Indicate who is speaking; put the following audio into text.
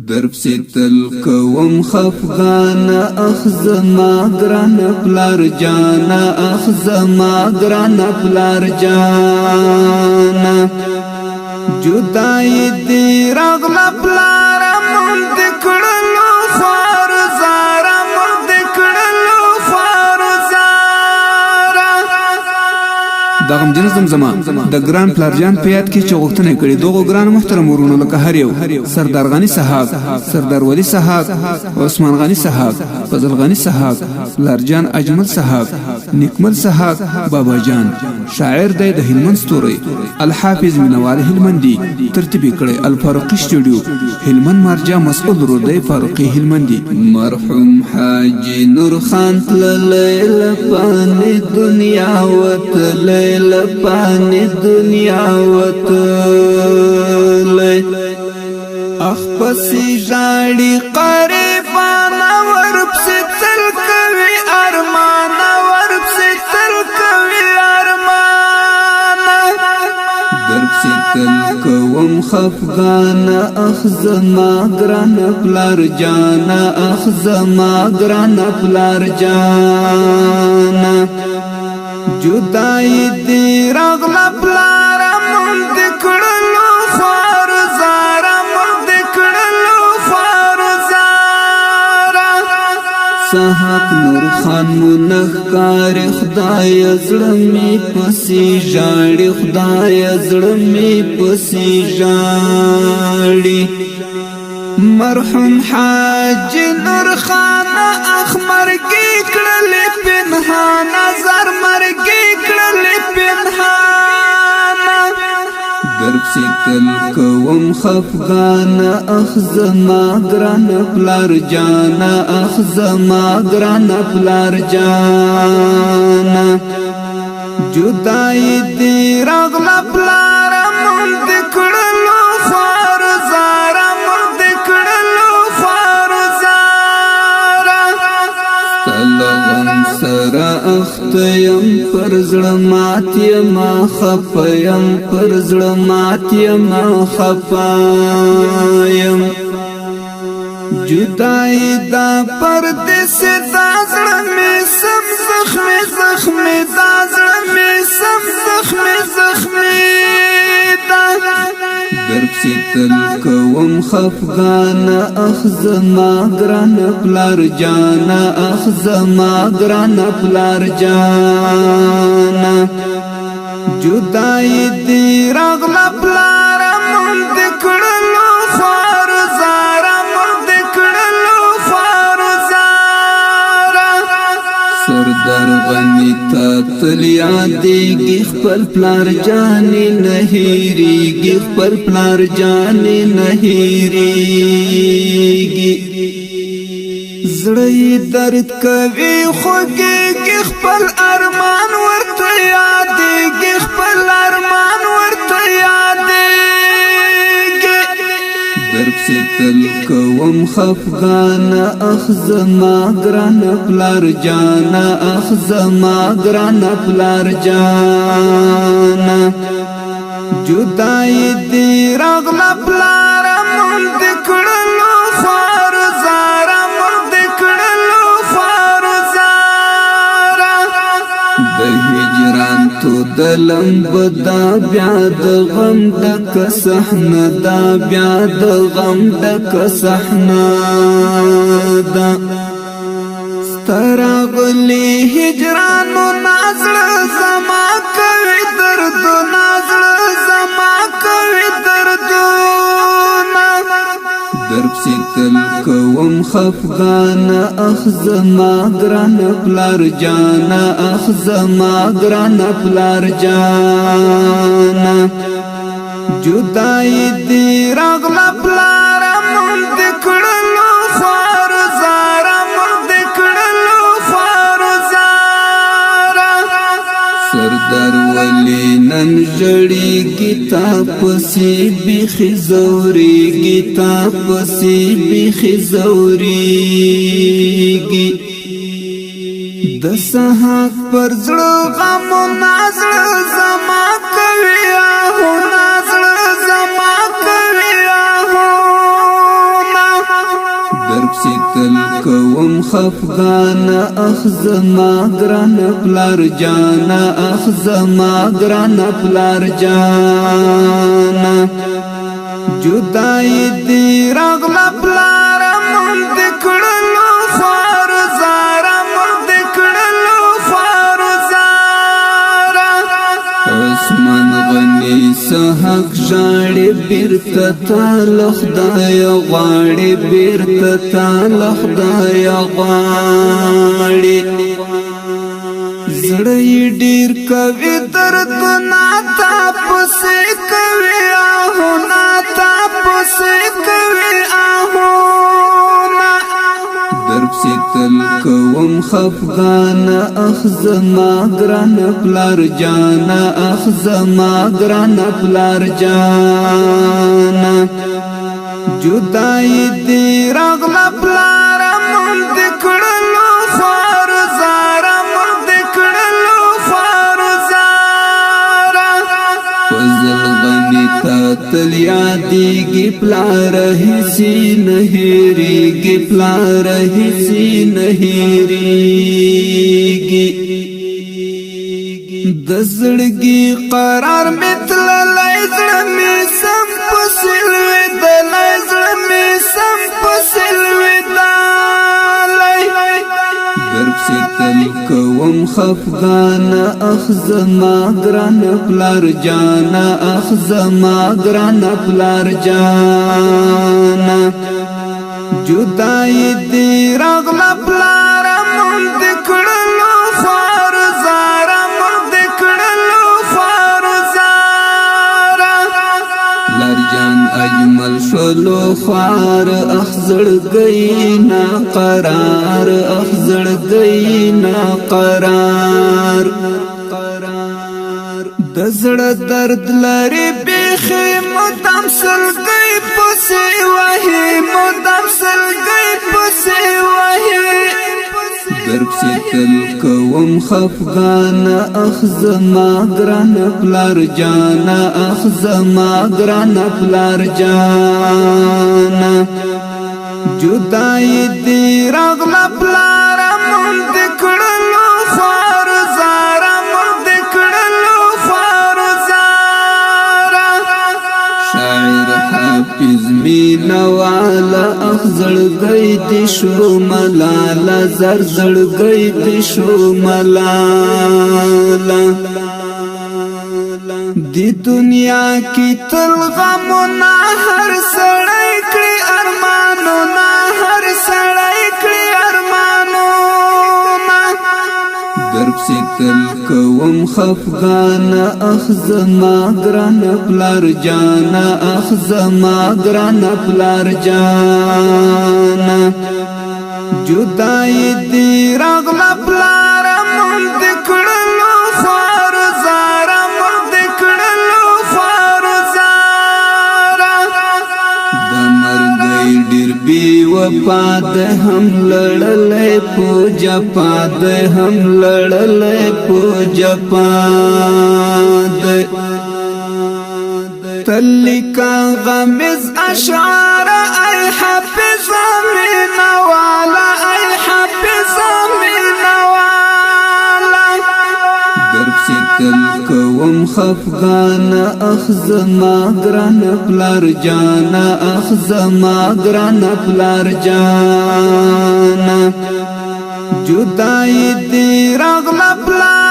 Speaker 1: درب ستل کوم خفغان اخزما گران پلار جانا اخزما گران پلار جانا جدائی دی رغل پلار مند کڑلو خوار زارا مند کڑلو خوار زارا دغم جنس زمزما د ګران پلارجان په یاد کې چې غوښتنه کړې دوه ګران محترم ورونو لکه هر یو سردار غنی صاحب سردار ولی صاحب عثمان غنی صاحب فضل غنی صاحب پلارجان اجمل صاحب نکمل صاحب بابا جان شاعر د هلمند ستوري الحافظ منوال هلمندي ترتیب کړي الفاروقي سټوډیو هلمند مرجع مسعود رودی فاروقي هلمندي مرحوم حاجی نور خان لیل پانی دنیا وت لیل پانی دنیا وت اخ پسی جاړي قریبان ورپس تل کوي ارمان ورپس تل کوي ارمان درب ستل کوم خفغان اخزما گران پلار جانا اخزما گران پلار جانا جدائی دی رغل پلار مند کڑلو خوار زارا مند کڑلو خوار زارا صاحب نور خان منخکار خدای زړمی پسی جاړي خدای زړمی پسی جاړي مرحوم حاج نور خان اخمر کی کړل پنهان نظر مرګي کړل پنهان درب ستل کوم خفغان اخزما گران پلار جانا اخزما گران پلار جانا جدائی دی رغل پلار مند کڑلو خوار زارا مند کڑلو خوار زارا ستلغم سرا اختیم پر ظلماتی ما خفیم پر ظلماتی ما خفایم جدائی دا پردس دا ظلمی سم زخمی زخمی دا ظلمی سم زخمی زخمی دا درب ستل کوم خفغان اخزما گران پلار جانا اخزما گران پلار جانا جدائی دی رغل پلار مند کڑلو خوار زارا مند کڑلو خوار زارا سردار غنی تا تلیا دیگی خپل پلار جانی نهیریگی خپل پلار جانی نهیریگی زړی درد کوي خوږیږي خپل ارمان ورته یادېږي خپل ارمان ورته یادېږي درب ستل کوم خفغان اخزما گران پلار جانا اخزما گران پلار جانا جدائی دی رغل پلار مند کڑلو خوار زارا مند کڑلو خوار زارا د هجران تو دلم بدا بیا د غم دک صحنه دا بیا د غم دک صحنه دا سترغلی هجران نازل زما کوي درد نازل زما کوي درد درب ستل کوم خفغان اخزما گران پلار جانا اخزما گران پلار جانا جدائی دی رغل پلار مند کڑلو خوار زارا مند کڑلو خوار زارا سردار ولی نن جڑی گیتا پسی بیخی زوری گیتا پسی بیخی زوری گی د سحاق پر زړه غم نازل زما کوي آهو نازل زما کوي آهو درب ستل کوم خفغان اخ زما گران پلار جانا اخ زما گران پلار جانا جدائی دی رغل پلار مند کڑلو خوار زارا مند کڑلو خوار زارا عثمان غنی سحق جاڑی بیرتا تال خدای غاڑی بیرتا تال خدای غاڑی زڑی ډیر کوي درد ناتا پسې کوي آهو ناتا پسې کوي آهو درب ستل کوم خفغان اخ زما گران پلار جانا اخ زما گران پلار جانا جدائی دی رغل پلار مند کڑلو خوار زارا مند کڑلو خوار زارا فضل غنی تا تل یادیگی پلار حسی نهیریگی پلار حسی نهیریگی دزړګي قرار مثل لایزړ می سم پسل ود لایزړ می سم پسل ود درب ستل کوم خفغان اخ زما گران پلار جانا اخ زما گران پلار جانا جدائی دی رغل پلار مند کڑلو خوار زارا مند کڑلو خوار زارا لار جان اجمل شلو خوار اخزڑ گئی نا قرار اخزڑ گئی نا قرار دزڑ درد لری بیخی مدام سلگئی پسی وحی مدام سلگئی پسی وحی درب ستل کوم خفغان اخ زما گران پلار جانا اخ زما گران پلار جانا جدائی دی رغل پلار مند کڑلو خوار زارا مند کڑلو خوار زارا شاعر حافظ مینا والا اخ زړګی د شو ملالا زر زړګی د شو ملالا دی دنیا کی تل غمنا هر سړی کړي ارمانو نا هر سړی کړي ارمانو درب ستل کوم خفغان اخ زما گران پلار جانا اخ زما گران پلار جانا جدائی دی رغل پلار مند کڑلو خوار زارا مند کڑلو خوار زارا دمر گئی ډیر بی وفا ده هم لړلې پوجا پاد هم لړلې پوجا پاد تلکا غمز اشعار ای حافظ من والا ای حافظ من والا درب ستل کوم خفغان اخ زما گران پلار جانا اخ زما گران پلار جانا جدائی دی رغل پلار